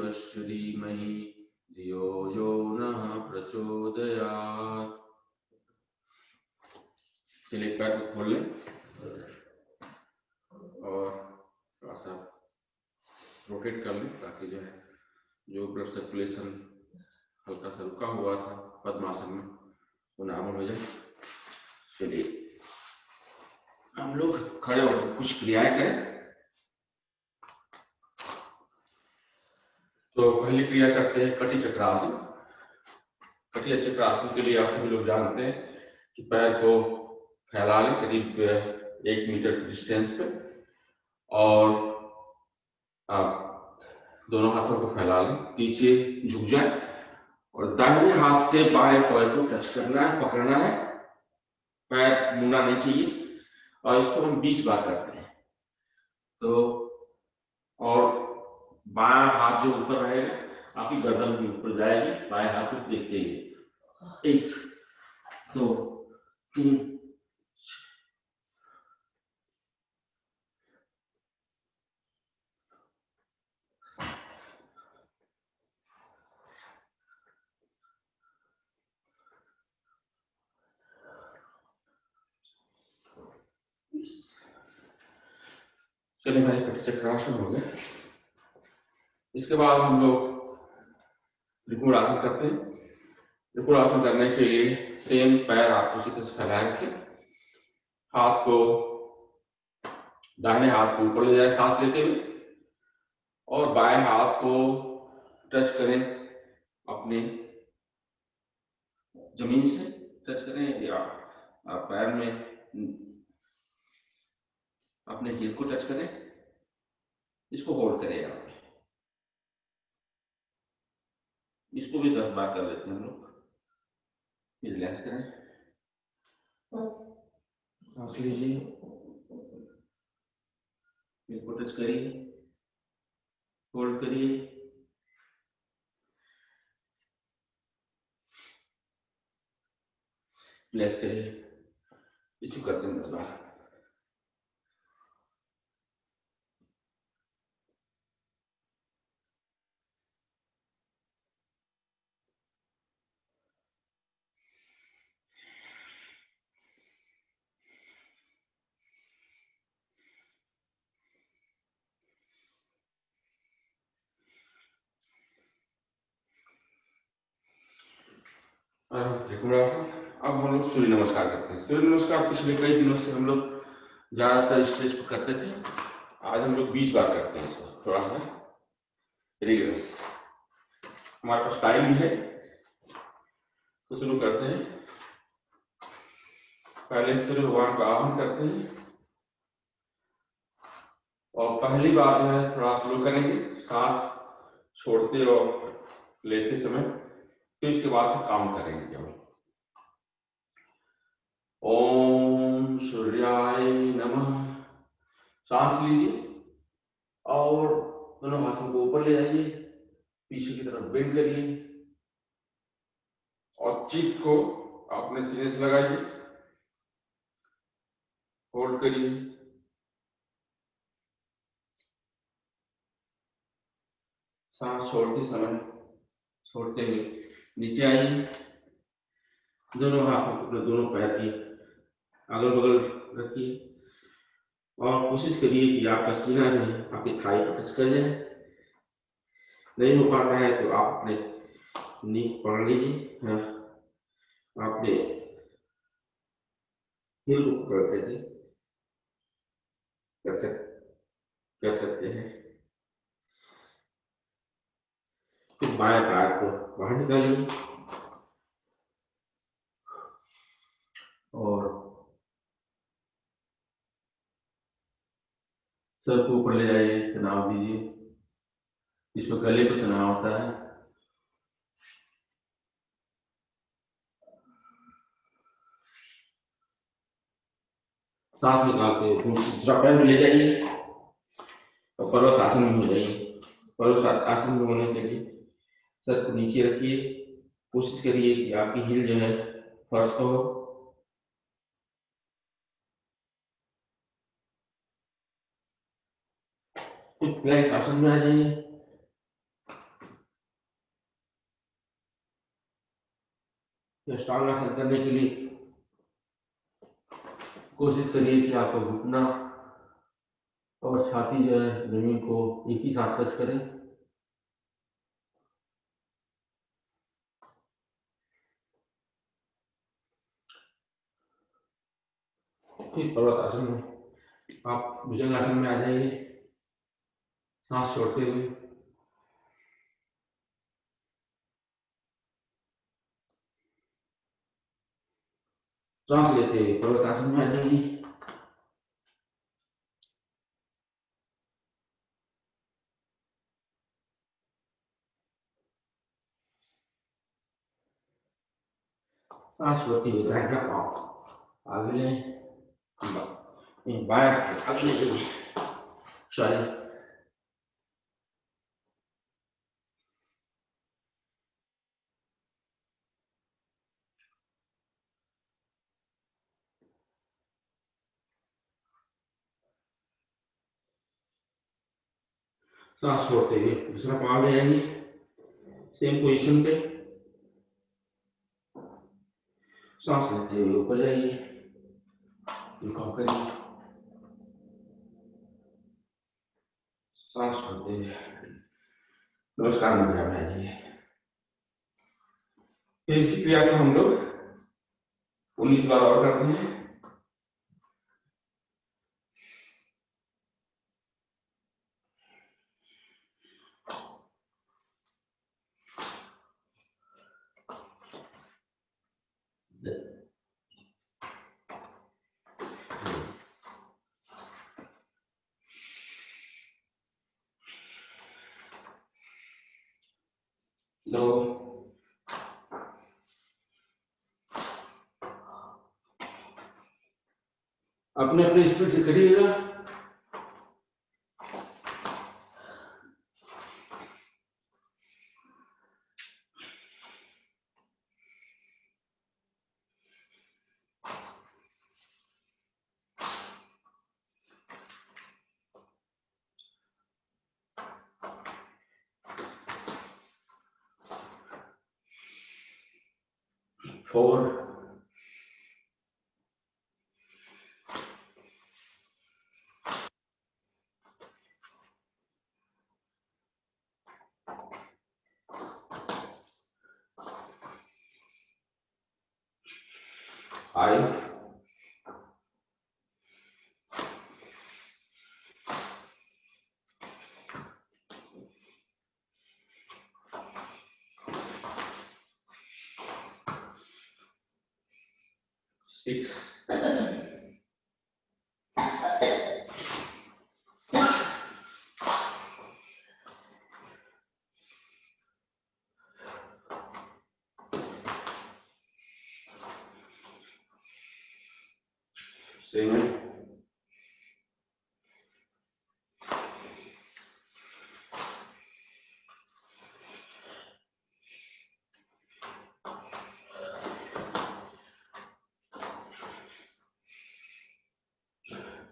भर्गस्य धीमहि धियो यो नः प्रचोदयात्। चलिए पैर को खोल लें और थोड़ा सा रोटेट कर लें ताकि जो ब्लड सर्कुलेशन हल्का सा रुका हुआ था पद्मासन में वो नॉर्मल हो जाए। चलिए हम लोग खड़े होकर कुछ क्रियाएं करें। तो पहली क्रिया करते हैं कटी चक्रासन। कटी चक्रासन के लिए आप सभी लोग जानते हैं कि पैर को फैला लें करीब 1 मीटर डिस्टेंस पे और आप दोनों हाथों को फैला लें, पीछे झुक जाए और दाहिने हाथ से बाएं पैर को टच करना है, पकड़ना है, पैर मुड़ना नहीं चाहिए और इसको हम 20 बार करते हैं। तो और बायां हाथ जो ऊपर रहेगा आपकी गर्दन भी ऊपर जाएगी, बाएं हाथ को देखते हुए 1 2 3 चलिए हमारे कटी चक्रासन हो गए। इसके बाद हम लोग त्रिकोण आसन करते हैं। त्रिकोण आसन करने के लिए सेम पैर आप उसी तरह से फैलाए रखें, हाथ को दाहिने हाथ को ऊपर ले जाए सांस लेते हुए और बाएं हाथ को टच करें, अपने जमीन से टच करें या पैर में अपने हील को टच करें, इसको होल्ड करें यहाँ पे। इसको भी 10 बार कर लेते हैं हम लोग। रिलैक्स करें, सांस लीजिए, हील को टच करिए, होल्ड करिए, रिलैक्स करिए। इसको करते हैं 10 बार। त्रिकोणासन। अब हम लोग सूर्य नमस्कार करते हैं। सूर्य नमस्कार पिछले कई दिनों से हम लोग ज्यादातर स्टेज पर करते थे, आज हम लोग 20 बार करते हैं इसको, थोड़ा सा रिग्रेस। हमारे पास टाइम है तो शुरू करते हैं। पहले सूर्य भगवान का आह्वान करते हैं और पहली बार जो है थोड़ा स्लो करेंगे, सांस छोड़ते और लेते समय, फिर इसके बाद फिर काउंट करेंगे केवल। ओम सूर्याय नमः। सांस लीजिए और दोनों हाथों को ऊपर ले जाइए, पीछे की तरफ बेंड करिए और चिप को अपने सीने से लगाइए, होल्ड करिए, सांस छोड़ते समय, छोड़ते हुए नीचे आइए, दोनों हाथों को दोनों पैर की अगल बगल रखिए और कोशिश करिए कि आपका सीना जो है आपकी थाई पर टच कर जाए। नहीं हो पा रहा है तो आप अपने नी पकड़ लीजिए, हाँ, आपने हिल को पकड़ करके कर सकते हैं। फिर बाएं पैर को बाहर निकालिए और सर को ऊपर ले जाइए, तनाव दीजिए, इसमें गले को तनाव होता है। सांस निकाल के दूसरा पैर ले जाइए और पर्वत आसन में हो जाइए। पर्वत आसन में होने के लिए सर को नीचे रखिए, कोशिश करिए कि आपकी हील जो है फर्श पर हो। फिर प्लैंक आसन में आ जाइए, या स्ट्रॉन्ग आसन करने के लिए कोशिश करिए कि आपका घुटना और छाती जो है जमीन को एक ही साथ टच करें। फिर पर्वत आसन में आप भुजंगासन में आ जाइए, सांस छोड़ते हुए। सांस लेते हुए पर्वत आसन में आ जाइए। सांस छोड़ते हुए दाहिना पाँव आगे लें, बायां आगे ले सॉरी। सांस छोड़ते हुए दूसरा पाँव ले आइए, सेम पोजीशन पे। सांस लेते हुए ऊपर जाइए, झुकाव करिए, सांस छोड़ते हुए नमस्कार मुद्रा में आ जाइए। फिर इसी क्रिया को हम लोग 19 बार और करते हैं। दो, अपने अपने स्पीड से करिएगा। फोर, 5, 6, 7,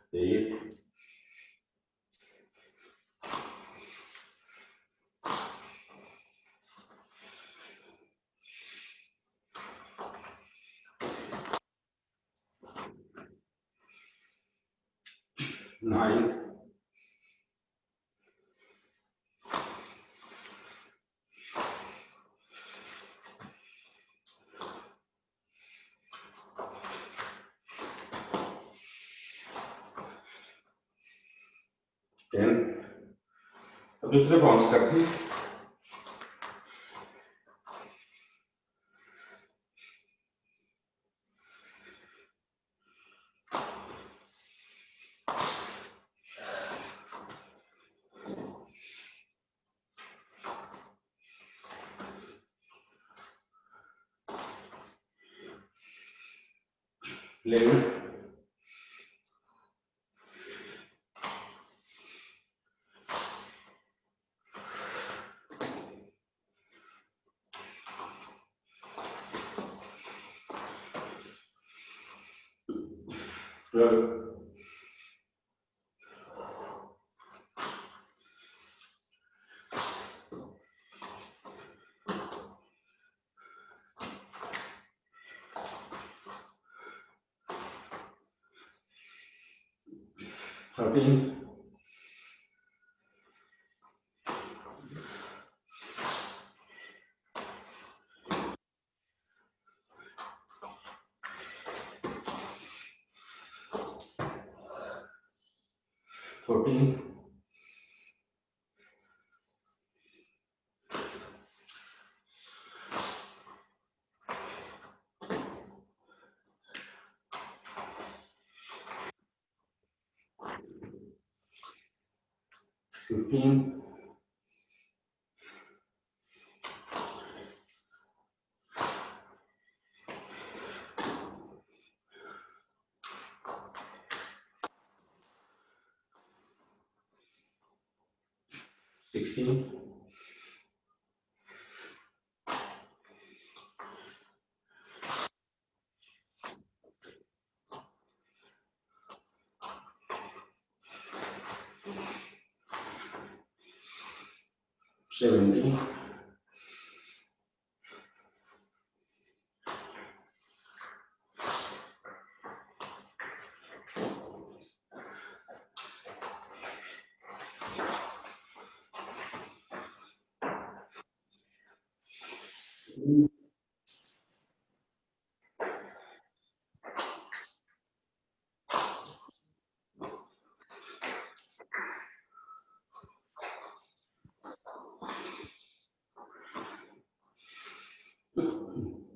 8, 9, 10। अब दूसरे बाउंस करते हैं। Level, 12, 13, 14, 15, 16, 17,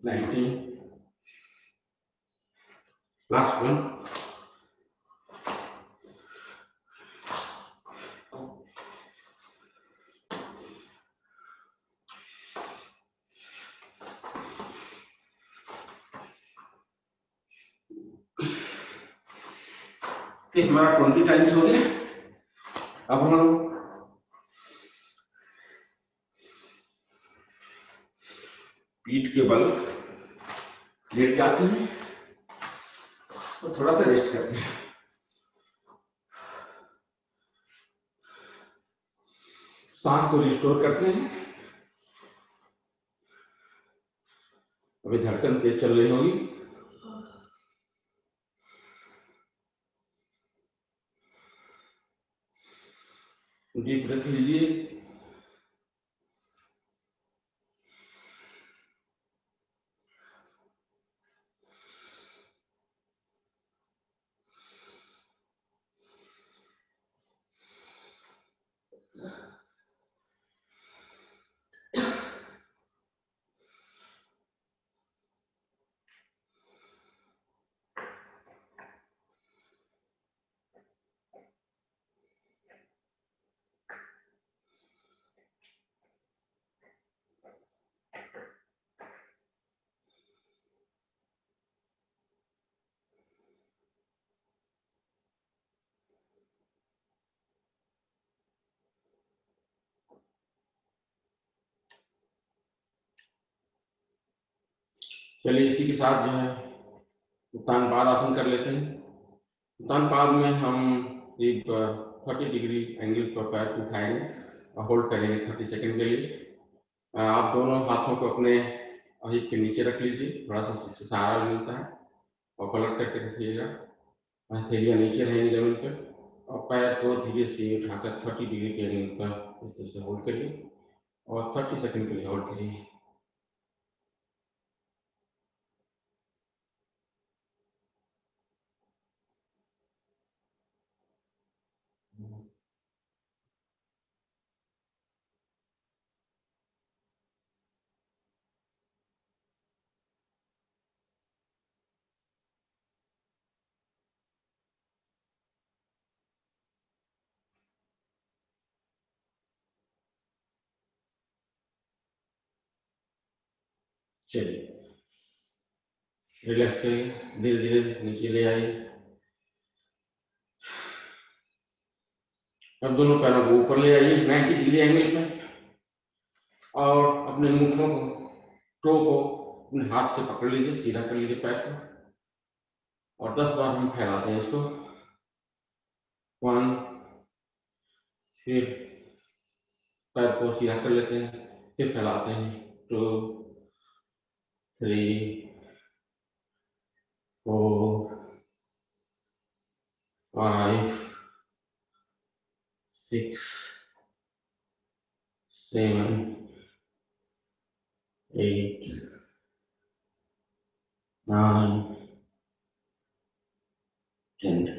19, last one. हमारा 20 टाइम्स हो गया। अब हम लोग पीठ के बल लेट जाते हैं और थोड़ा सा रेस्ट करते हैं। सांस को रिस्टोर करते हैं। अभी धड़कन तेज चल रही होगी। डीप ब्रेथ लीजिए। चलिए इसी के साथ जो है उत्तान पाद आसन कर लेते हैं। उत्तान पाद में हम करीब 30 डिग्री एंगल पर पैर को उठाएंगे और होल्ड करेंगे 30 सेकंड के लिए। आप दोनों हाथों को अपने हिप के नीचे रख लीजिए, थोड़ा सा सहारा मिलता है और पलट करके रखिएगा। हथेलियां नीचे रहेंगी जमीन पर और पैर को धीरे से उठाकर 30 डिग्री के एंगल पर इस तरह से होल्ड करिए और 30 सेकंड के लिए होल्ड करिए। चलिए रिलैक्स करिए, धीरे धीरे नीचे ले आइए। अब दोनों पैरों को ऊपर ले आइए 90 डिग्री एंगल पे और अपने मुखों को, टो को अपने हाथ से पकड़ लीजिए, सीधा कर लीजिए पैर को और 10 बार हम फैलाते हैं इसको। 1, फिर पैर को सीधा कर लेते हैं, फिर फैलाते हैं। 2, 3, 4, 5, 6, 7, 8, 9, 10।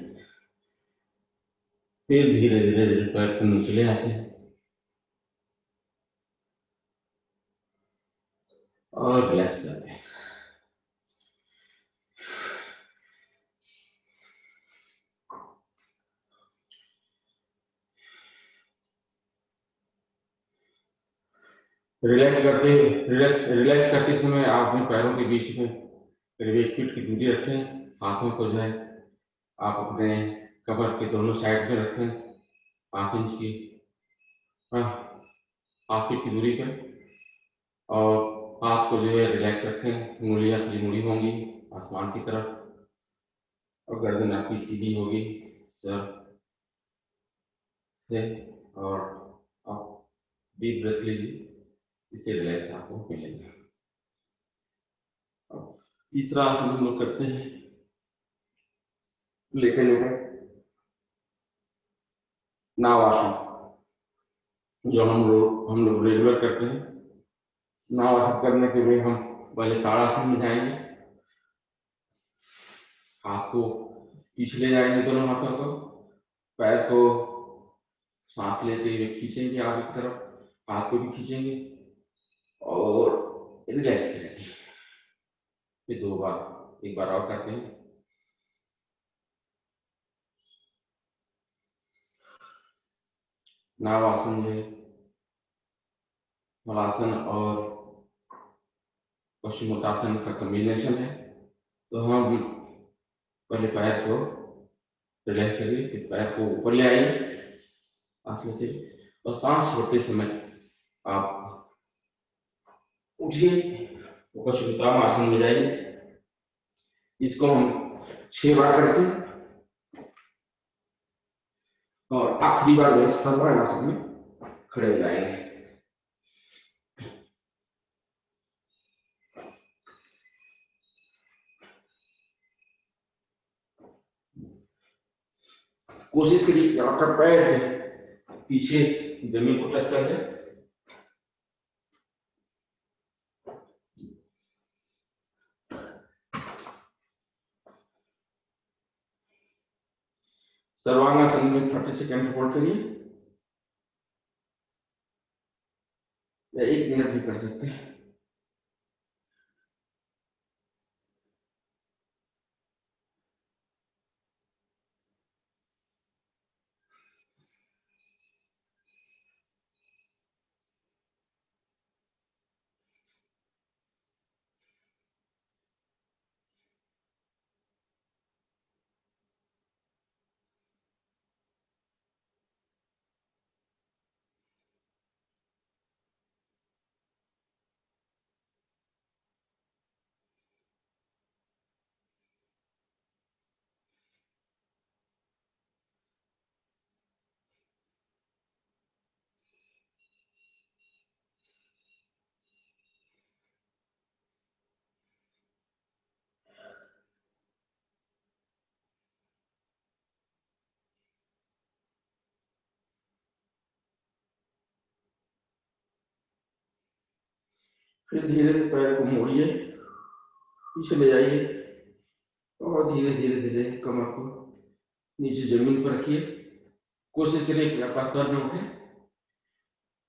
फिर धीरे धीरे धीरे पैर को नीचे ले आते हैं और रिलैक्स करते हैं। रिलैक्स करते समय आप अपने पैरों के बीच में करीब 1 फीट की दूरी रखें। हाथों को जो है आप अपने कमर के दोनों साइड में रखें, 5 इंच की, हाँ, हाफ फीट की दूरी पर। और हाथ को जो है रिलैक्स रखें, उंगलियां खुली मुड़ी होंगी आसमान की तरफ और गर्दन आपकी सीधी होगी सर से। और आप डीप ब्रेथ लीजिए, इससे रिलैक्स आपको मिलेगा। अब तीसरा आसन हम लोग करते हैं लेटे लेटे नाव आसन, जो हम लोग रेगुलर करते हैं। नाव आसन करने के लिए हम पहले ताड़ासन में जाएंगे, हाथ को पीछे ले जाएंगे, दोनों हाथों को, पैर को सांस लेते हुए खींचेंगे आगे की तरफ, हाथ को भी खींचेंगे और रिलैक्स करेंगे। फिर 2 बार, एक बार और करते हैं। नाव आसन में हलासन और पश्चिमोत्तासन का कॉम्बिनेशन है। तो हम पहले पैर को रिलैक्स करिए, फिर पैर को ऊपर ले आइए सांस लेते, और सांस छोड़ते समय आप उठिए, पश्चिमोत्तान आसन में जाइए। इसको हम 6 बार करते हैं और आखिरी बार जो सर्वांग आसन में खड़े हो जाएंगे। कोशिश करिए कि आपका पैर पीछे जमीन को टच कर जाए। सर्वांगासन में 30 सेकेंड होल्ड करिए, या 1 मिनट भी कर सकते हैं। फिर धीरे धीरे पैर को मोड़िए, पीछे ले जाइए और धीरे धीरे धीरे कमर को नीचे जमीन पर रखिए। कोशिश करिए कि आपका सर न उठे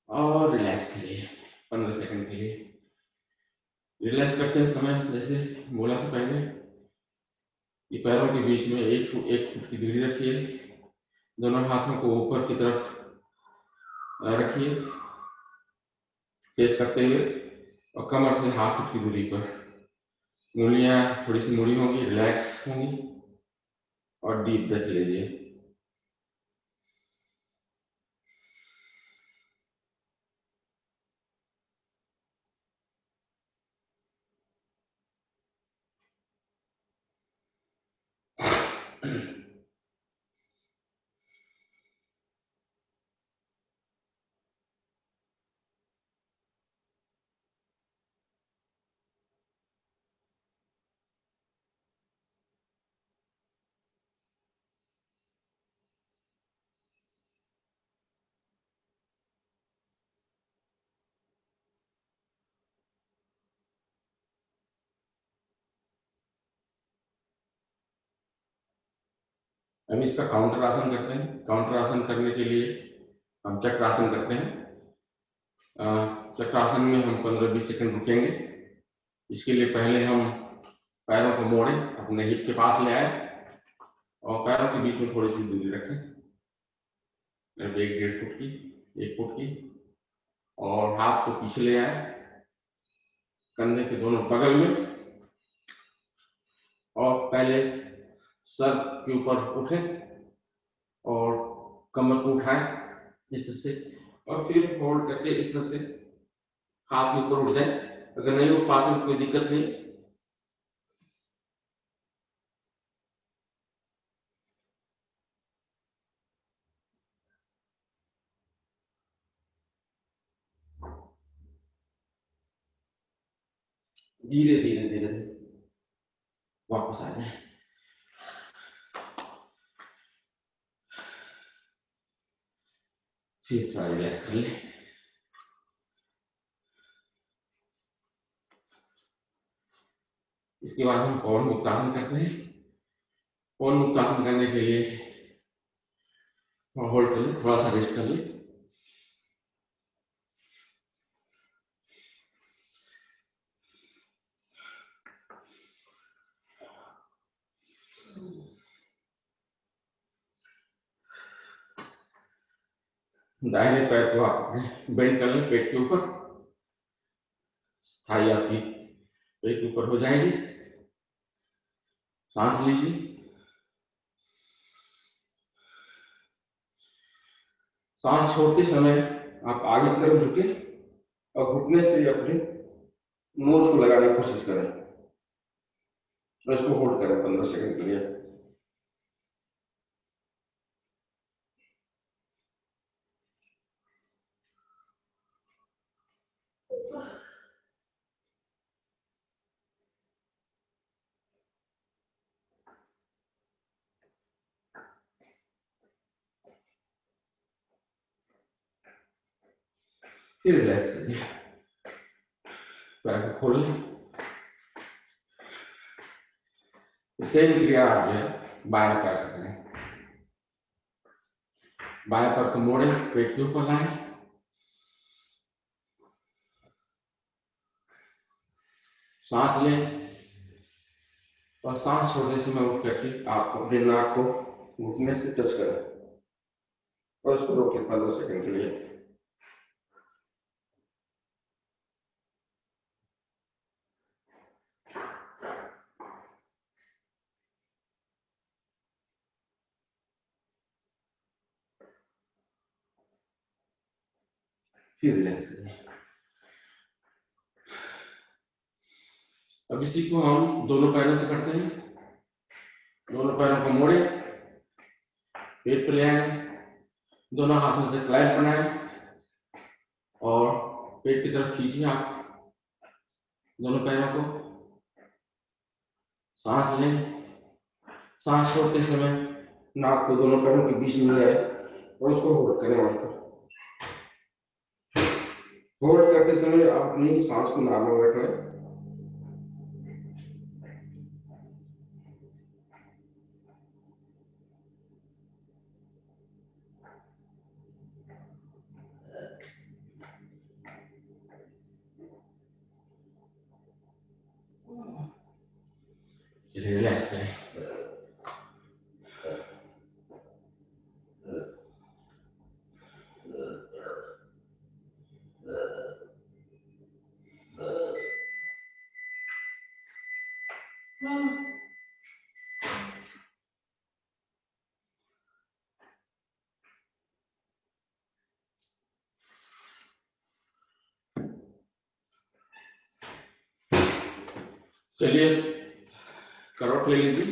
और रिलैक्स करिए 15 सेकंड के लिए। रिलैक्स करते समय जैसे बोला था पहले, ये पैरों के बीच में 1 फुट की दूरी रखिए, दोनों हाथों को ऊपर की तरफ रखिए फेस करते हुए, और कमर से हाफ फुट की दूरी पर उंगलियां थोड़ी सी मुड़ी होंगी, रिलैक्स होंगी, और डीप ब्रेथ लीजिए। हम इसका काउंटर आसन करते हैं। काउंटर आसन करने के लिए हम चक्रासन करते हैं। चक्रासन में हम 15-20 सेकंड रुकेंगे। इसके लिए पहले हम पैरों को मोड़ें, अपने हिप के पास ले आए और पैरों के बीच में थोड़ी सी दूरी रखें, 1-1.5 फुट की, 1 फुट की, और हाथ को पीछे ले आए कंधे के दोनों बगल में, और पहले सर के ऊपर उठें और कमर को उठाएं इस तरह से, और फिर होल्ड करके इस तरह से हाथ के ऊपर उठ जाए। अगर नहीं उठ पाते तो कोई दिक्कत नहीं। धीरे धीरे धीरे वापस आ जाए। फिर थोड़ा रिलैक्स कर ले। इसके बाद हम पवन मुक्तासन करते हैं। पवन मुक्तासन करने के लिए होल्ड कर ले, थोड़ा सा रेस्ट कर ले। दाहिने पैर को आप बेंड कर लें पेट के ऊपर, थाई आपकी पेट के ऊपर हो जाएगी। सांस लीजिए। सांस छोड़ते समय आप आगे की तरफ झुके और घुटने से अपने नोज को लगाने की कोशिश करें। इसको होल्ड करें 15 सेकंड के लिए। फिर रिलैक्स करिए, पैर को खोल लें। सेम क्रिया आप जो है बाएं पैर से करें। बाएं पैर को मोड़े, पेट के ऊपर लाएं, सांस लें, और सांस छोड़ने से मैं उठ करके आप अपने नाक को घुटने से टच करें और इसको रोकें 15 सेकंड के लिए। फिर रिलैक्स करें। अब इसी को हम दोनों पैरों से करते हैं। दोनों पैरों को मोड़े, पेट पे ले आए, दोनों हाथों से क्लैंप बनाएं और पेट की तरफ खींचिए आप दोनों पैरों को। सांस लें। सांस छोड़ते समय नाक को दोनों पैरों के बीच में ले आए और उसको होल्ड करें वहां पर। होल्ड करते समय आप अपनी सांस को नॉर्मल रखें। रिलैक्स करें। चलिए करवट ले लीजिए,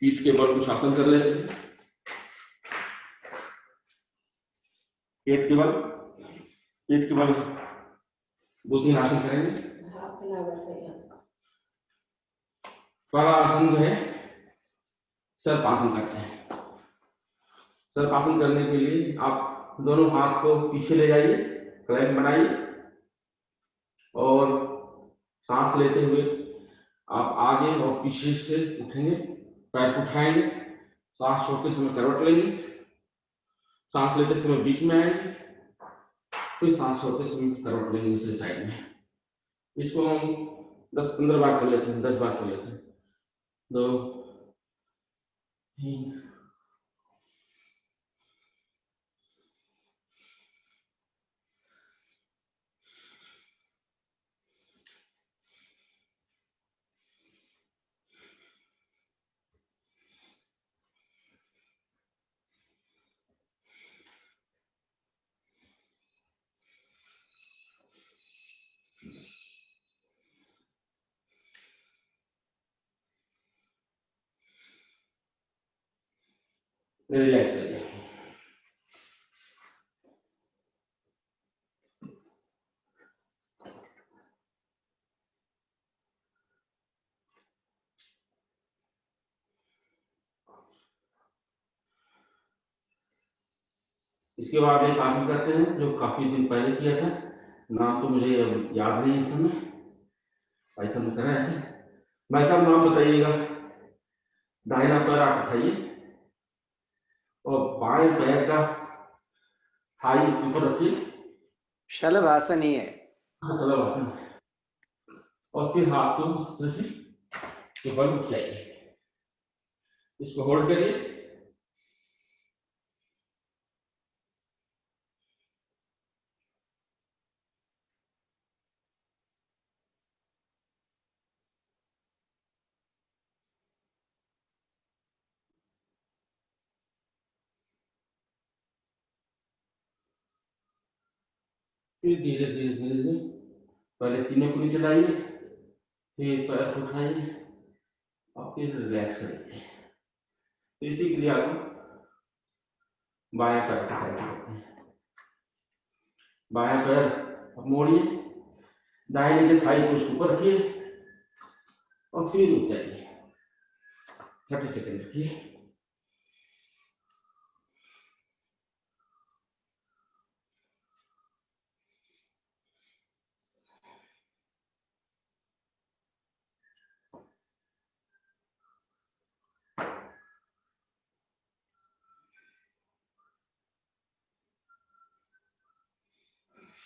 पीठ के बल कुछ आसन कर लेते हैं। पेट के बल 2-3 आसन करेंगे। पहला आसन जो है सर्पासन करते हैं। सर्पासन करने के लिए आप दोनों हाथ को पीछे ले जाइए, क्लैंप बनाइए, और सांस लेते हुए आप आगे और पीछे से उठेंगे, पैर को उठाएंगे, सांस छोड़ते समय करवट लेंगे, सांस लेते समय बीच में आएंगे, फिर सांस छोड़ते समय करवट लेंगे दूसरी साइड में। इसको हम 10-15 बार कर लेते हैं, 10 बार कर लेते हैं। 2 3 रिलैक्स हो जाए। इसके बाद एक आसन करते हैं जो काफी दिन पहले किया था, नाम तो मुझे याद नहीं इस समय, ऐसा में करा है। भाई साहब नाम बताइएगा। दाहिना पैर आप उठाइए और बाएं पैर का थाई ऊपर रखिए। शलभासन ही है। हाँ, शलभासन। और फिर हाथ को इस तरह से ऊपर उठाइए, इसको होल्ड करिए। फिर धीरे धीरे धीरे धीरे पहले सीने को नीचे लाइए, फिर पैर को उठाइए और फिर रिलैक्स करिए। इसी के लिए आप बाएं पैर की साइड करते हैं। बाएं पैर अब मोड़िए, दाहिने के थाई को उसके ऊपर रखिए और फिर रुक जाइए। 30 सेकंड रखिए।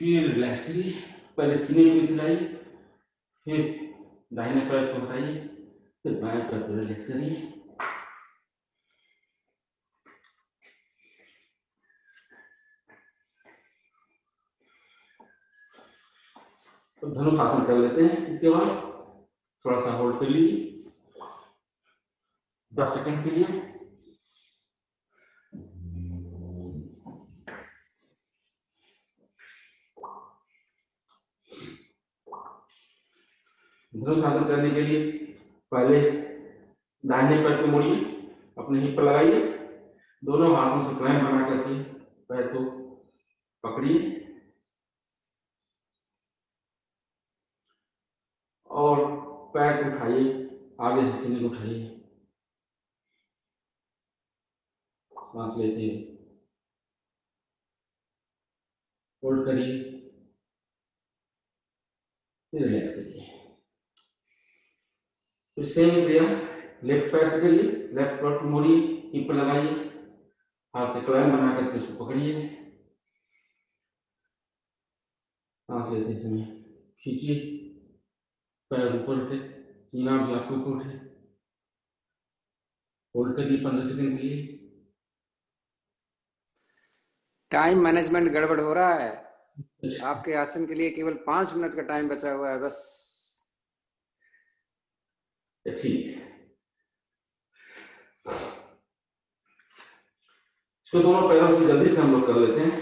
फिर रिलैक्स करिए, पहले सीने को नीचे लाइए, फिर दाहिने पैर को उठाइए, फिर बाएं पैर को रिलैक्स करिए। तो धनुषासन कर लेते हैं। इसके बाद थोड़ा सा होल्ड कर लीजिए 10 सेकंड के लिए। धनुषासन करने के लिए पहले दाहिने पैर को मोड़िए, अपने हिप पर लगाइए, दोनों हाथों से क्लैंप बना करके पैर को पकड़िए और पैर को उठाइए, आगे से सीने को उठाइए, सांस लेते हुए होल्ड करिए, फिर रिलैक्स करिए। फिर सेम क्रिया लेफ्ट पैर से करिए, लेफ्ट पैर को मोड़िए, हिप पर लगाइए, हाथ से क्लैंप बना करके उसको पकड़िए, सांस लेते समय खींचिए, पैर ऊपर उठे, सीना भी आपके ऊपर उठे, होल्ड करिए 15 सेकंड के लिए। टाइम मैनेजमेंट गड़बड़ हो रहा है। आपके आसन के लिए केवल 5 मिनट का टाइम बचा हुआ है बस। ठीक है, इसको दोनों पैरों से जल्दी से हम लोग कर लेते हैं।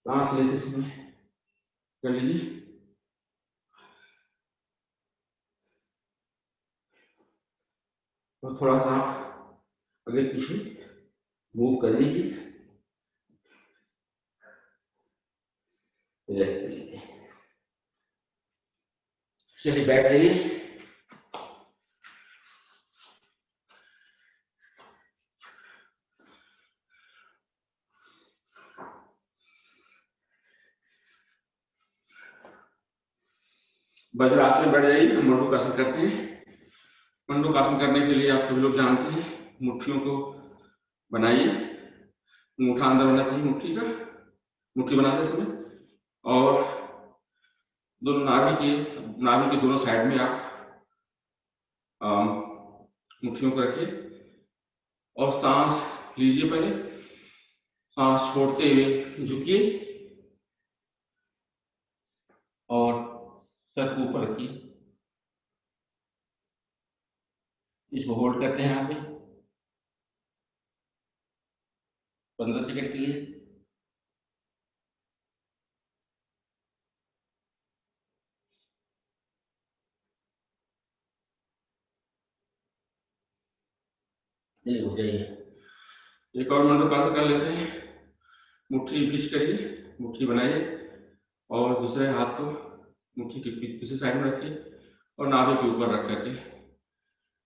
सांस लेते समय कर लीजिए, और थोड़ा सा आप आगे पीछे मूव कर लीजिए, रिलैक्स कर लीजिए। चलिए बैठ जाइए। वज्रासन में बैठ जाइए, हम मणुकासन करते हैं। मंडूकासन करने के लिए आप सभी लोग जानते हैं, मुट्ठियों को बनाइए। अंगूठा अंदर होना चाहिए मुट्ठी का, मुट्ठी बनाते समय, और दोनों नाभि के दोनों साइड में आप मुट्ठियों को रखिए और सांस लीजिए। पहले सांस छोड़ते हुए झुकिए और सर को ऊपर रखिए। इसको होल्ड करते हैं यहाँ पे 15 सेकंड के लिए। ये हो जाइए। एक और मंडूकासन कर लेते हैं। मुट्ठी बीच करिए, मुट्ठी बनाइए और दूसरे हाथ को मुट्ठी के पीछे साइड में रखिए और नाभि के ऊपर रख करके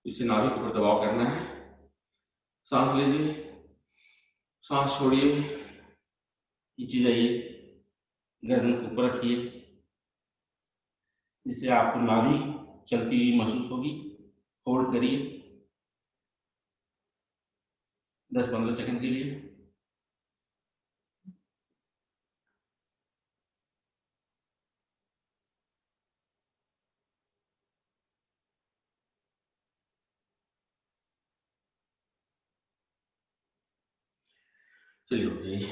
इसे नाभि के ऊपर दबाव करना है। सांस लीजिए, सांस छोड़िए, नीचे जाइए, गर्दन के ऊपर रखिए, जिससे आपको नाभि चलती हुई महसूस होगी। होल्ड करिए 10-15 सेकंड के लिए। चलिए हो गई।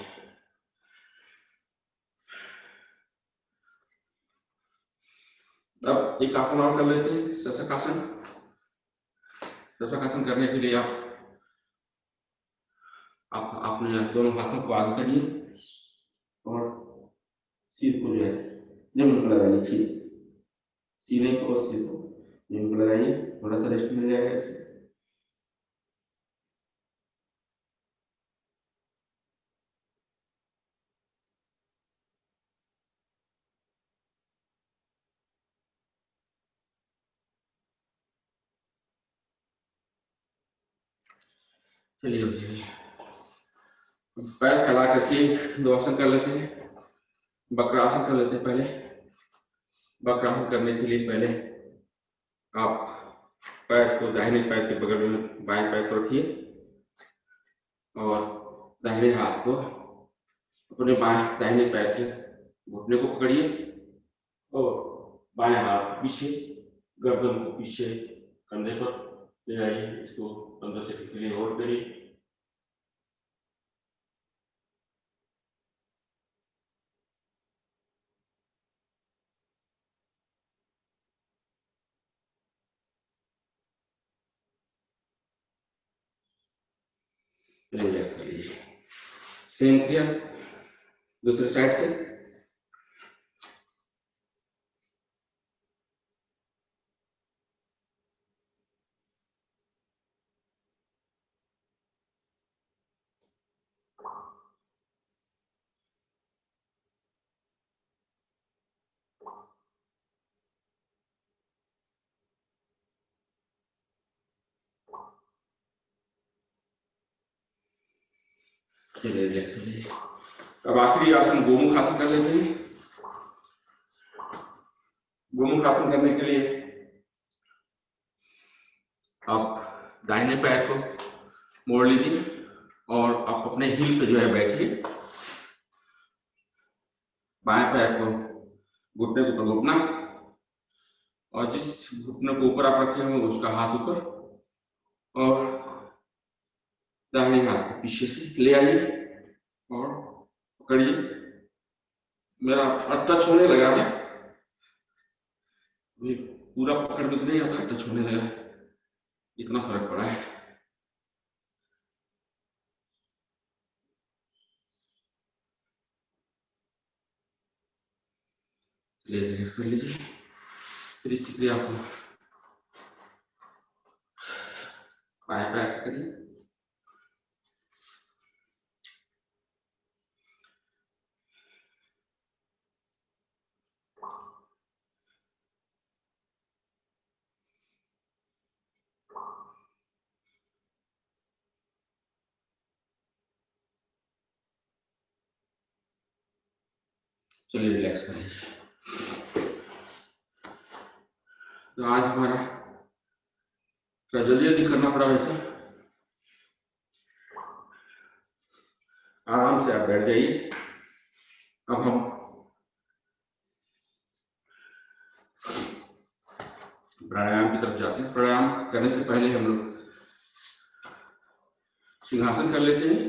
अब एक आसन और कर लेते हैं, शशकासन। शशकासन करने के लिए आप अपने दोनों हाथों को आगे करिए और सिर को जो है जमीन पर लगाइए। सीने को और सिर को जमीन पर लगाइए, थोड़ा सा रेस्ट मिल जाएगा इससे। चलिए पैर फैला करके दो आसन कर लेते हैं। वक्रासन कर लेते हैं। पहले वक्रासन करने के लिए पहले आप पैर को दाहिने पैर के बगल में बाएं पैर को रखिए और दाहिने हाथ को अपने दाहिने पैर के घुटने को पकड़िए और बाएं हाथ पीछे, गर्दन को पीछे कंधे पर ले आइए। इसको 15 सेकंड के लिए होल्ड करिए। रिलैक्स कर लीजिए। सेम किया दूसरे साइड से। चलिए रिलैक्स कर लीजिए। अब आखिरी आसन गोमुख आसन कर लेते हैं। गोमुख आसन करने के लिए आप दाहिने पैर को मोड़ लीजिए और आप अपने हिल पे जो है बैठिए। बाएं पैर को घुटने के ऊपर घुटना और जिस घुटने को ऊपर आप रखे होंगे उसका हाथ ऊपर और दाहिने हाथ को पीछे से ले आइए और पकड़िए। मेरा टच होने लगा है, पूरा पकड़ में नहीं आता, टच होने लगा है, इतना फर्क पड़ा है। रिलैक्स कर लीजिए। फिर इसी क्रिया को बाएं पैर से करिए। चलिए रिलैक्स कर लीजिए। तो आज हमारा तो जल्दी जल्दी करना पड़ा वैसा। आराम से आप बैठ जाइए। अब हम प्राणायाम की तरफ जाते हैं। प्राणायाम करने से पहले हम लोग सिंहासन कर लेते हैं।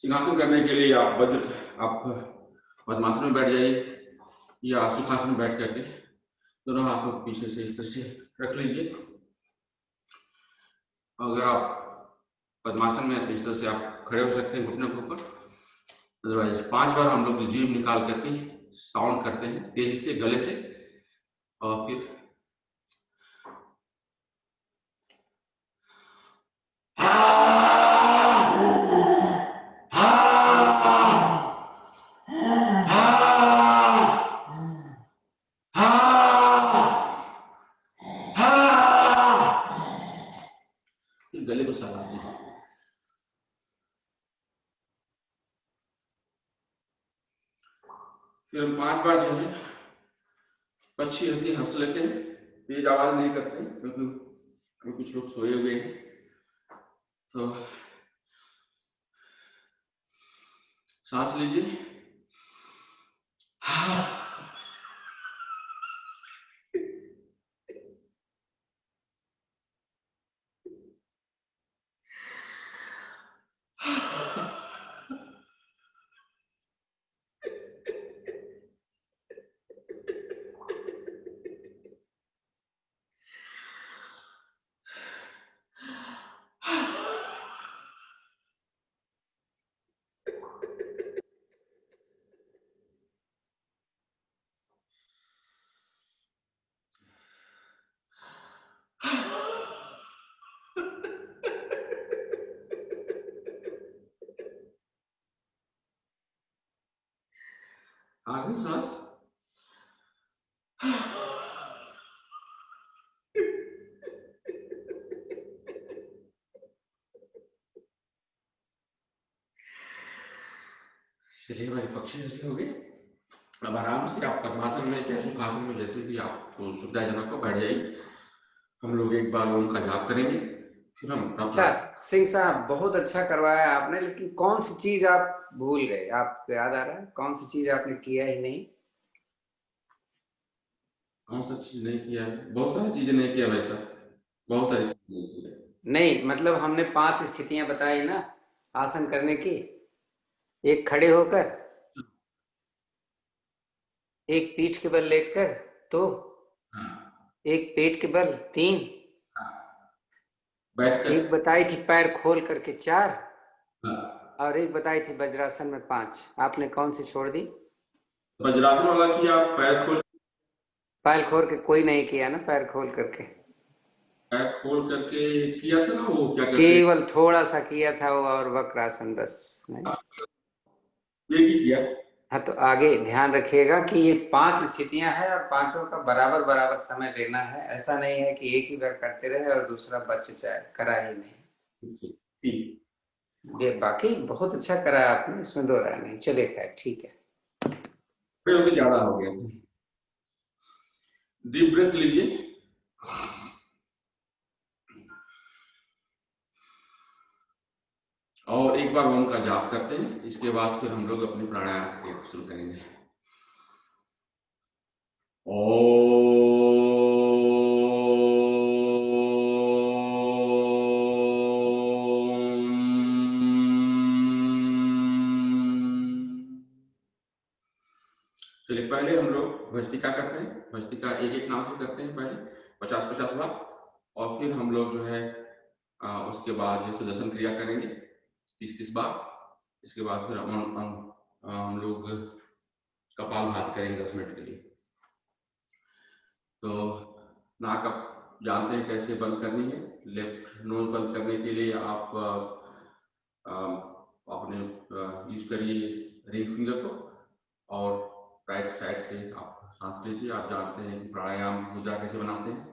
सिंहासन करने के लिए आप पद्मासन में बैठ जाइए या सुखासन में बैठ करके दोनों हाथों को पीछे से इस तरह से रख लीजिए। अगर आप पद्मासन में इस तरह से आप खड़े हो सकते हैं घुटने के ऊपर। अदरवाइज 5 बार हम लोग जीभ निकाल करके साउंड करते हैं तेजी से गले से, और फिर गले को सला दीजिए। फिर हम 5 बार जो है अच्छी हंसी हंस लेते हैं, तेज आवाज नहीं करते क्योंकि अभी कुछ लोग सोए हुए हैं। तो सांस लीजिए, आगे सांस, चलिए हमारे पक्षी जैसे हो गए। अब आराम से आप पद्मासन में चाहे सुखासन में जैसे भी आपको सुविधाजनक हो बैठ जाइए। हम लोग एक बार ओम का जाप करेंगे, फिर हम अच्छा सिंह साहब, बहुत अच्छा करवाया आपने, लेकिन कौन सी चीज आप भूल गए? आपको याद आ रहा है कौन सी चीज आपने किया ही नहीं? कौन सा चीज नहीं किया है? बहुत सारी चीजें नहीं किया वैसा, बहुत सारी चीजें नहीं किया। नहीं, मतलब हमने 5 स्थितियां बताई ना आसन करने की। एक खड़े होकर, एक पीठ के बल लेटकर 2, हाँ, एक पेट के बल 3, हाँ, बैठ एक कर, बताई थी पैर खोल करके 4, हाँ। और एक बताई थी वज्रासन में 5। आपने कौन सी छोड़ दी? वज्रासन वाला किया, पैर खोल, पैर खोल के कोई नहीं किया ना, पैर खोल करके पैर खोल करके किया था ना, वो क्या कहते हैं, केवल थोड़ा सा किया था वो, और वक्रासन बस नहीं। ये भी किया। हाँ, तो आगे ध्यान रखिएगा कि ये 5 स्थितियां हैं और पांचों का बराबर बराबर समय लेना है। ऐसा नहीं है कि एक ही बार करते रहे और दूसरा बच जाए, करा ही नहीं। ठीक, ये बाकी बहुत अच्छा करा है आपने, इसमें दो राय नहीं। चलिए खैर ठीक है। फिर अभी ज्यादा हो गया। डीप ब्रेथ लीजिए, और एक बार ओम का जाप करते हैं। इसके बाद फिर हम लोग अपनी प्राणायाम शुरू करेंगे। चलिए पहले हम लोग भस्त्रिका करते हैं। भस्त्रिका एक एक नाम से करते हैं, पहले 50-50 बार, और फिर हम लोग जो है उसके बाद जो सुदर्शन क्रिया करेंगे 30-30 बार। इसके बाद फिर हम लोग कपालभाति करेंगे 10 मिनट के लिए। तो नाक आप जानते हैं कैसे बंद करनी है। लेफ्ट नोज बंद करने के लिए आप अपने यूज करिए रिंग फिंगर को, और राइट साइड से आप सांस लीजिए। आप जानते हैं कि प्राणायाम मुद्रा कैसे बनाते हैं।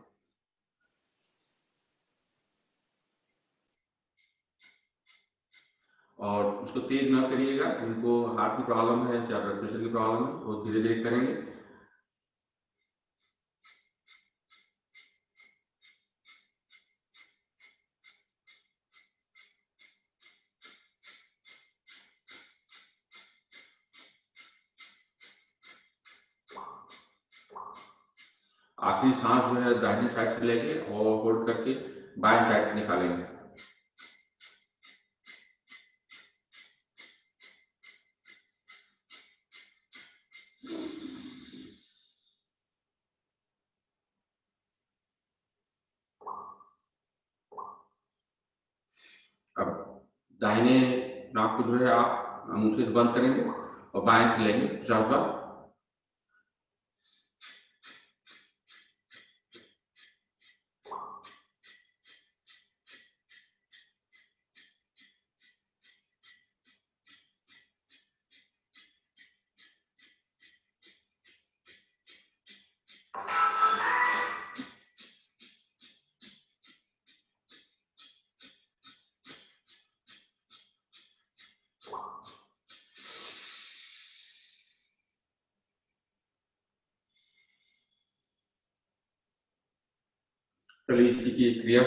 और उसको तेज ना करिएगा, जिनको हार्ट की प्रॉब्लम है या ब्लड प्रेशर की प्रॉब्लम है वो धीरे धीरे करेंगे। आखिरी सांस जो है दाहिने साइड से लेंगे और होल्ड करके बाएं साइड से निकालेंगे। अब दाहिने नाक को जो है आप अंगूठे से बंद करेंगे और बाएं से लेंगे 50 बार। चलिए इसी की क्रिया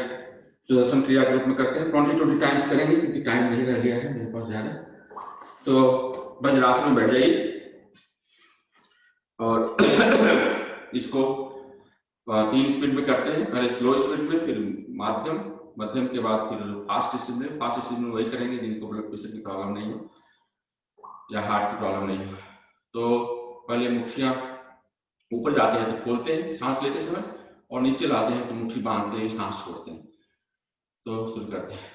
सुदर्शन क्रिया के रूप में करते हैं। 20 टाइम्स करेंगे क्योंकि टाइम नहीं रह गया है मेरे पास ज्यादा। तो वज्रासन में बैठ जाइए और इसको 3 स्पीड में करते हैं। पहले स्लो स्पीड में, फिर माध्यम, मध्यम के बाद फिर फास्ट स्पीड में। फास्ट स्पीड में वही करेंगे जिनको ब्लड प्रेशर की प्रॉब्लम नहीं हो या हार्ट की प्रॉब्लम नहीं हो। तो पहले मुट्ठियां ऊपर जाते हैं तो खोलते हैं सांस लेते समय, और नीचे लाते हैं तो मुट्ठी बांधते हैं, सांस छोड़ते हैं। तो शुरू करते हैं।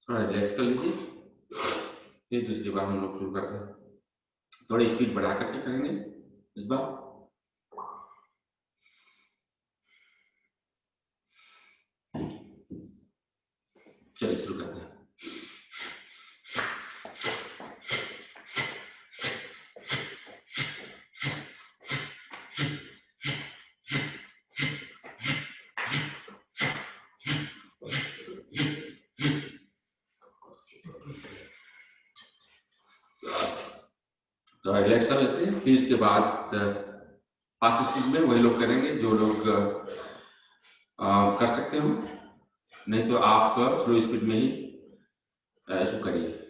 थोड़ा रिलैक्स कर लीजिए, फिर दूसरी बार हम लोग शुरू करते हैं। थोड़ी स्पीड बढ़ा करके करेंगे इस बार। चलिए शुरू करते हैं। तो रिलैक्स कर लेते हैं। फिर इसके बाद फास्ट स्पीड में वही लोग करेंगे जो लोग कर सकते हो, नहीं तो आप स्लो स्पीड में ही ऐसा करिए।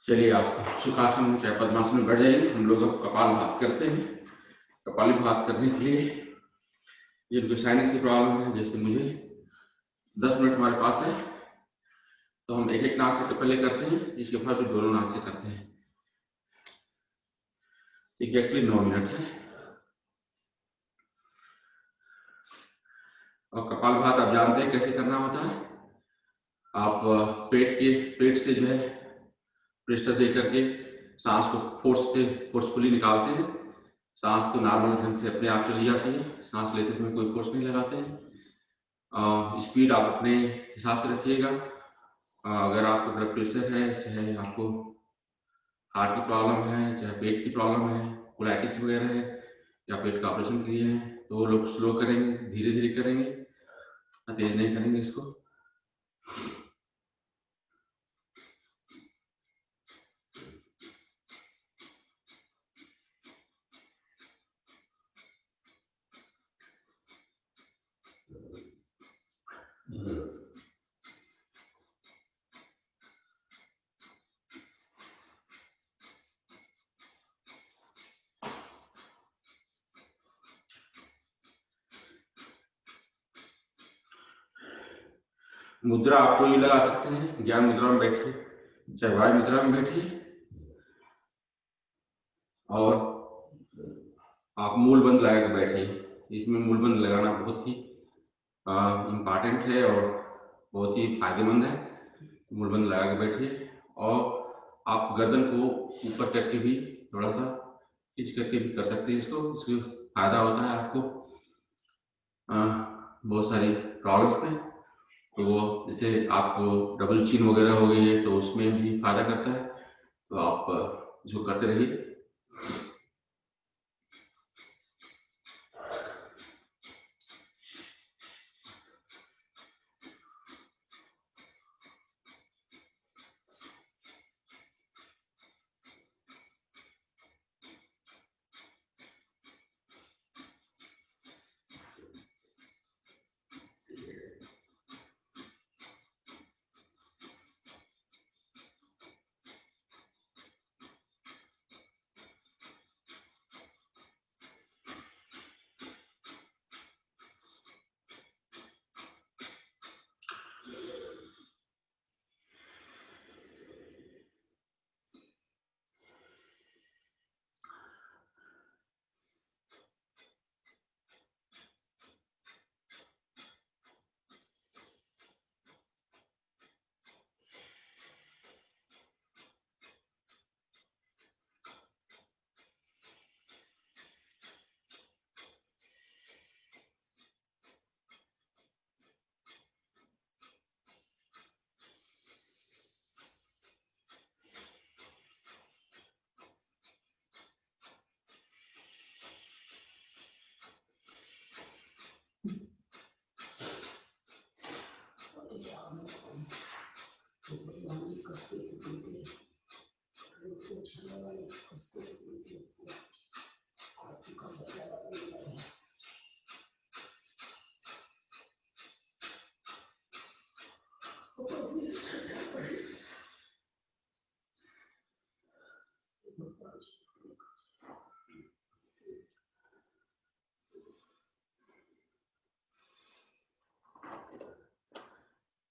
चलिए आप सुखासन में चाहे पद्मासन में बैठ जाइए। हम लोग अब कपालभाति करते हैं। कपालभाति करने के लिए जिनको साइनस की प्रॉब्लम है, जैसे मुझे, 10 मिनट हमारे पास है, तो हम एक एक नाक से पहले करते हैं, इसके बाद फिर दोनों नाक से करते हैं। एग्जैक्टली 9 मिनट है। और कपालभाति आप जानते हैं कैसे करना होता है। आप पेट से जो है प्रेशर दे करके सांस को फोर्सफुली निकालते हैं। सांस तो नॉर्मल ढंग से अपने आप चली जाती है, सांस लेते समय कोई फोर्स नहीं लगाते हैं। स्पीड आप अपने हिसाब से रखिएगा। अगर आपको ब्लड प्रेशर है, चाहे आपको हार्ट की प्रॉब्लम है, चाहे पेट की प्रॉब्लम है, कोलाइटिस वगैरह है, या पेट का ऑपरेशन किए हैं, तो वो लोग स्लो करेंगे, धीरे धीरे करेंगे, तेज नहीं करेंगे इसको। मुद्रा आप कोई लगा सकते हैं। ज्ञान मुद्रा में बैठिए, चाहे वायु मुद्रा में बैठिए, और आप मूल बंद लगा कर बैठिए। इसमें मूल बंद लगाना बहुत ही इम्पॉर्टेंट है और बहुत ही फायदेमंद है। मूल बंद लगा के बैठिए, और आप गर्दन को ऊपर करके भी थोड़ा सा खींच करके भी कर सकते हैं इससे फायदा होता है आपको बहुत सारी प्रॉब्लम्स में। तो वो जैसे आपको डबल चिन वगैरह हो गई है तो उसमें भी फायदा करता है। तो आप जो करते रहिए।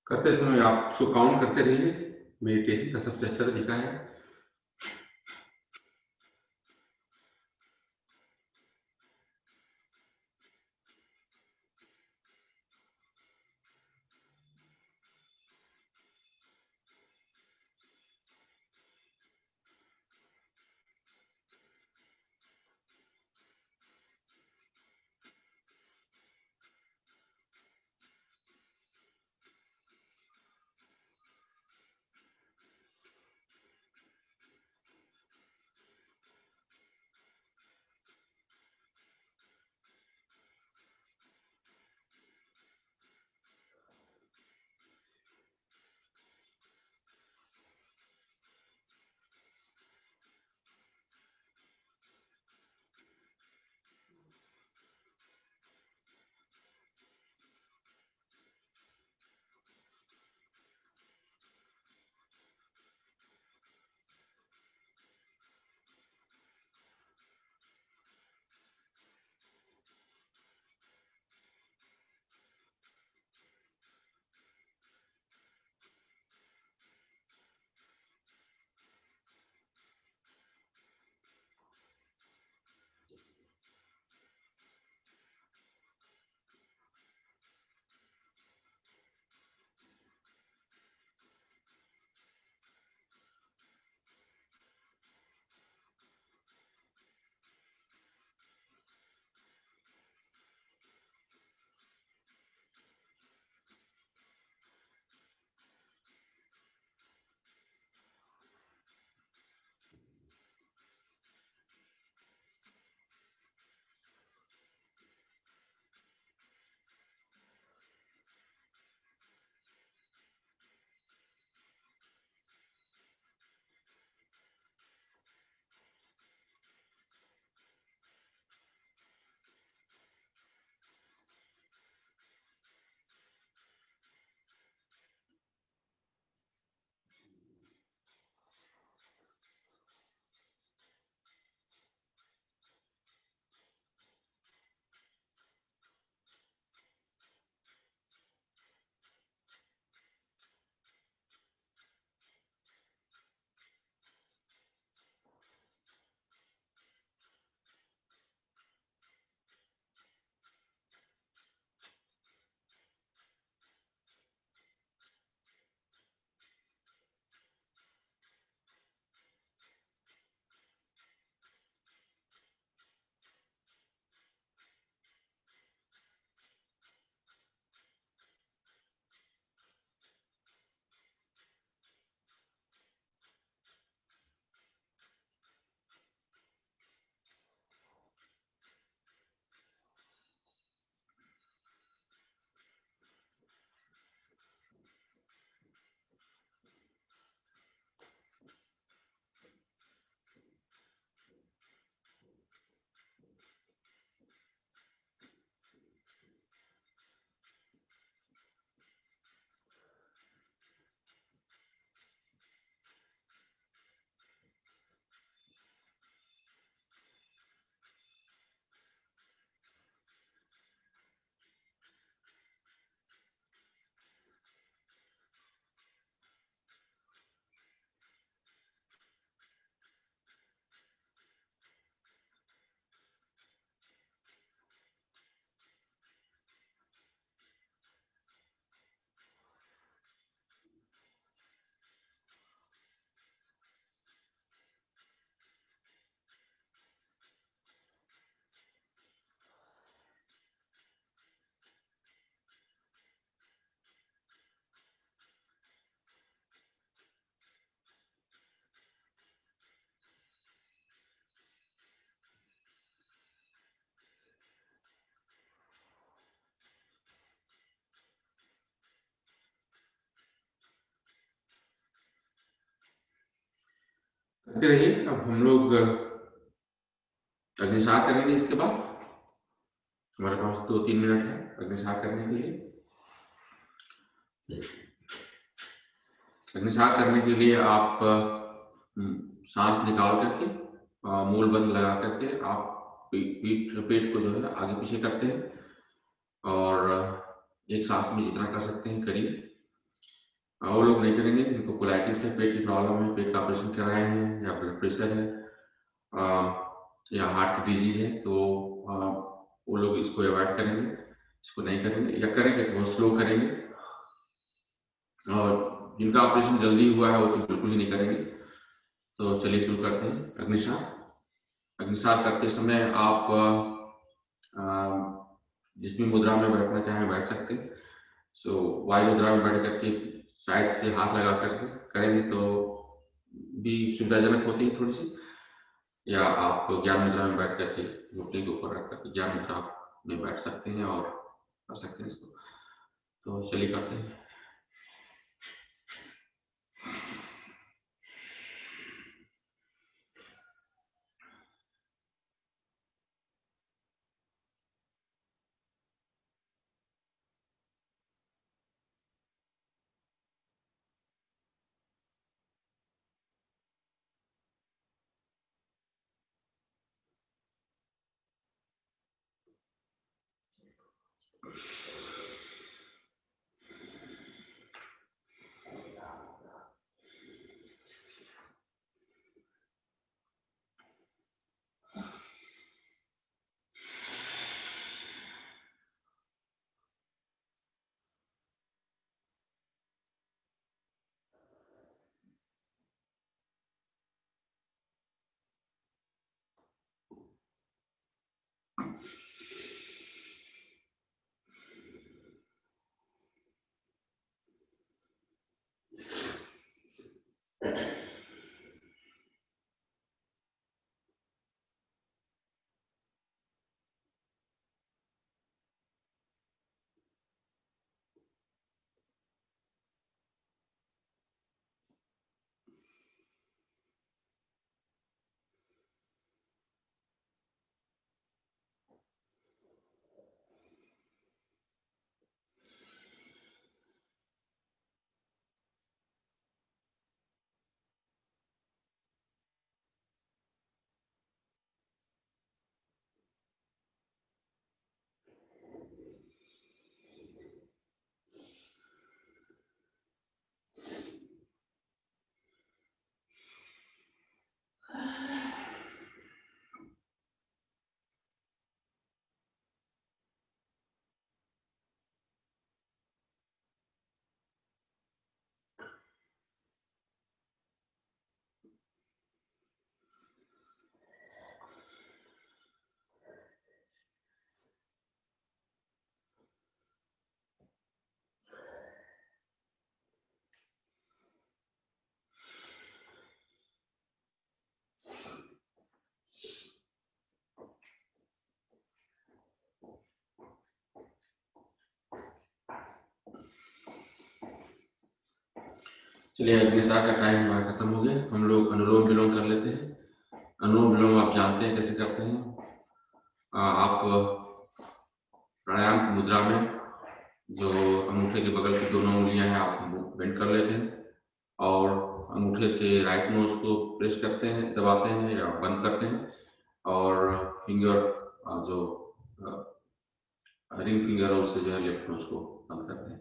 करते समय आप उसको काउंट करते रहिए। मेडिटेशन का सबसे अच्छा तरीका है। करते रहिए। अब हम लोग अग्निसार करेंगे। इसके बाद हमारे पास 2-3 मिनट है अग्निसार करने के लिए। अग्निसार करने के लिए आप सांस निकाल करके मूल बंद लगा करके आप पेट को जो है आगे पीछे करते हैं और एक सांस में जितना कर सकते हैं करिए। वो लोग नहीं करेंगे जिनको कोलाइटिस है, पेट की प्रॉब्लम है, पेट का ऑपरेशन कराए हैं या ब्लड प्रेशर है या हार्ट की डिजीज है, तो वो लोग इसको अवॉइड करेंगे, इसको नहीं करेंगे, या करेंगे तो बहुत स्लो करेंगे। और जिनका ऑपरेशन जल्दी हुआ है वो तो बिल्कुल ही नहीं करेंगे। तो चलिए शुरू करते हैं अग्निसार। अग्निसार करते समय आप जिस भी मुद्रा में बैठना चाहें बैठ सकते हैं। सो वायु मुद्रा में बैठ करके साइड से हाथ लगा करके करेंगे तो भी सुविधाजनक होती है थोड़ी सी, या आप ज्ञान मुद्रा में बैठ करके घुटने के ऊपर रख करके ज्ञान मुद्रा में बैठ सकते हैं और कर सकते हैं इसको। तो चलिए करते हैं। चलिए अग्निसार का टाइम हमारा खत्म हो गया। हम लोग अनुलोम विलोम कर लेते हैं। अनुलोम विलोम आप जानते हैं कैसे करते हैं। आप प्राणायाम की मुद्रा में जो अंगूठे के बगल की दोनों उंगलियां हैं आप बेंड कर लेते हैं और अंगूठे से राइट नोज को प्रेस करते हैं, दबाते हैं या बंद करते हैं, और फिंगर जो रिंग फिंगर है उससे जो है लेफ्ट नोज को बंद करते हैं।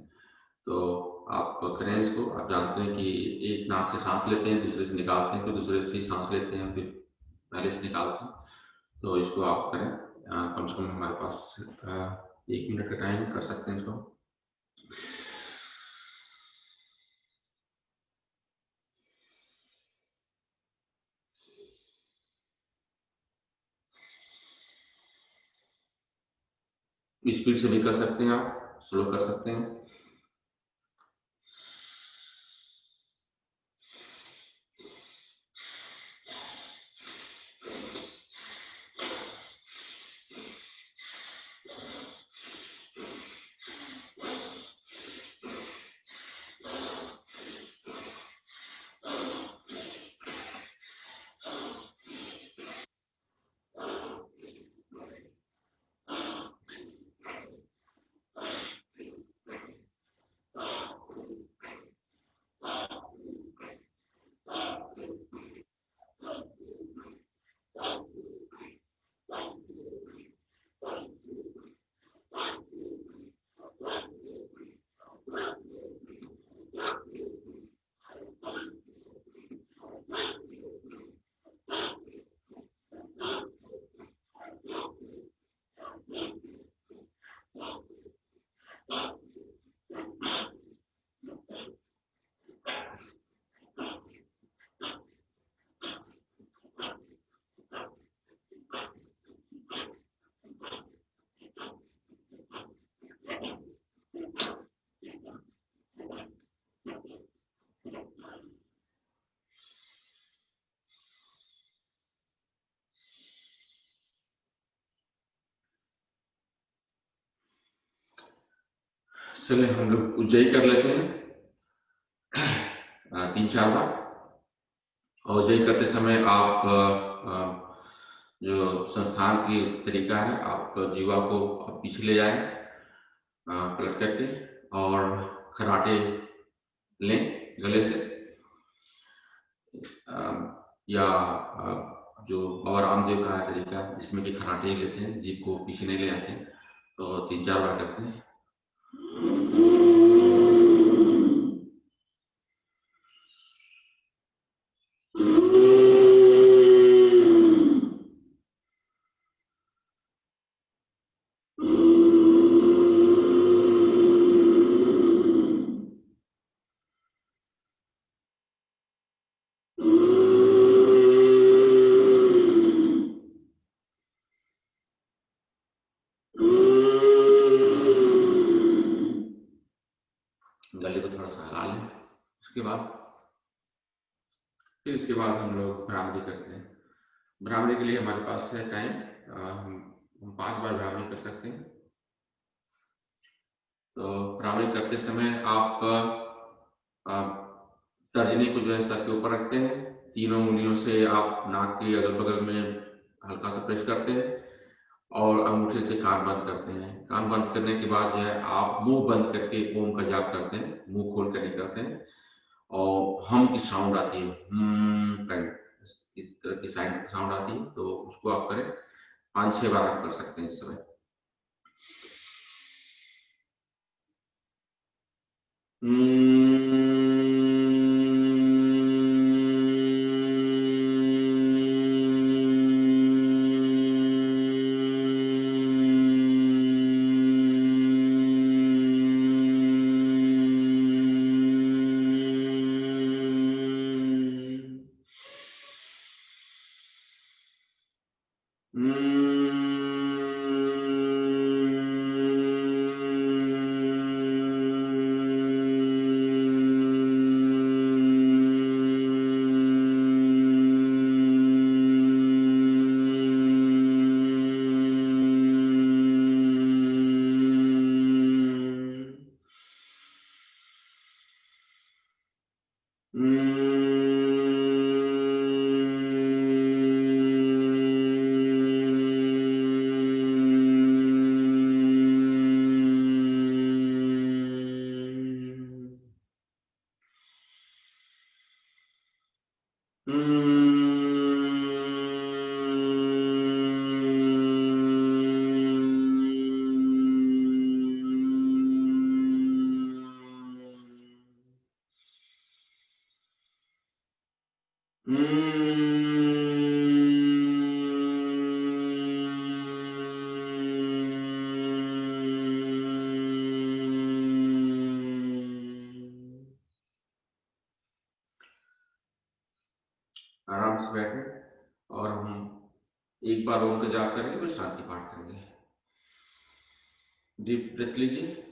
तो आप करें इसको। आप जानते हैं कि एक नाक से सांस लेते हैं, दूसरे से निकालते हैं, फिर दूसरे से ही सांस लेते हैं, फिर पहले से निकालते हैं। तो इसको आप करें। कम से कम हमारे पास 1 मिनट का टाइम कर सकते हैं इसको। स्पीड से भी कर सकते हैं, आप स्लो कर सकते हैं। चले हम लोग उज्जयी कर लेते हैं 3-4 बार। और उज्जयी करते समय आप जो संस्थान की तरीका है, आप जीवा को पीछे ले जाएं पलट करके, और खराटे लें गले से, या जो बाबा रामदेव का है तरीका जिसमें कि खराटे ही लेते हैं, जीभ को पीछे नहीं ले आते हैं, तो 3-4 बार करते हैं। गले को थोड़ा सा हिला लें। इसके बाद हम लोग भ्रामरी करते हैं। भ्रामरी के लिए हमारे पास है टाइम, हम 5 बार भ्रामरी कर सकते हैं। तो भ्रामरी करते समय आप तर्जनी को जो है सर के ऊपर रखते हैं, तीनों उंगलियों से आप नाक के अगल बगल में हल्का सा प्रेस करते हैं और अंगूठे से कान बंद करते हैं। कान बंद करने के बाद जो है आप मुंह बंद करके ओम का जाप करते हैं, मुंह खोल कर नहीं करते हैं, और हम की साउंड आती है, इस तरह की साउंड आती है, तो उसको आप करें। 5-6 बार आप कर सकते हैं इस समय। आराम से बैठे और हम एक बार ओम का जाप करेंगे, फिर शांति पाठ करेंगे। डीप ब्रेथ लीजिए।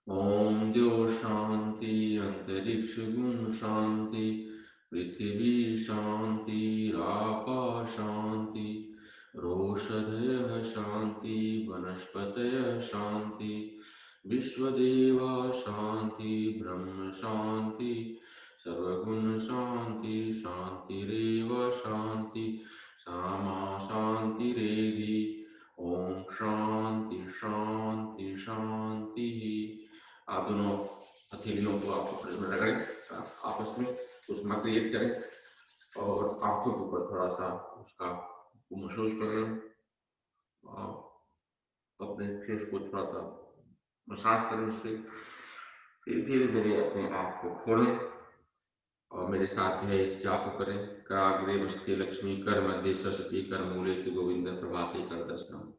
ओम द्यो शांति, अंतरिक्ष गुण शांति, पृथ्वी शांति, रापा शांति, रोषधयः शांति, वनस्पतयः शांति, विश्वदेवा शांति, ब्रह्म शांति, सर्वगुण शांति, शांतिरेव शांति, सामा शांतिरेधि। ओम शांति शांति शांति। आप दोनों हथेलियों को आप आपस में रगड़ें, आपस में उष्मा क्रिएट करें और आंखों के ऊपर थोड़ा सा उसका महसूस करें। अपने फेस को थोड़ा सा मसाज करें उससे। फिर धीरे धीरे अपने आप को खोलें और मेरे साथ जो है इस जाप को करें। कराग्रे बस्ते लक्ष्मी, कर मध्य सरस्वती, कर मूले तु गोविंद, प्रभाते कर दर्शनम।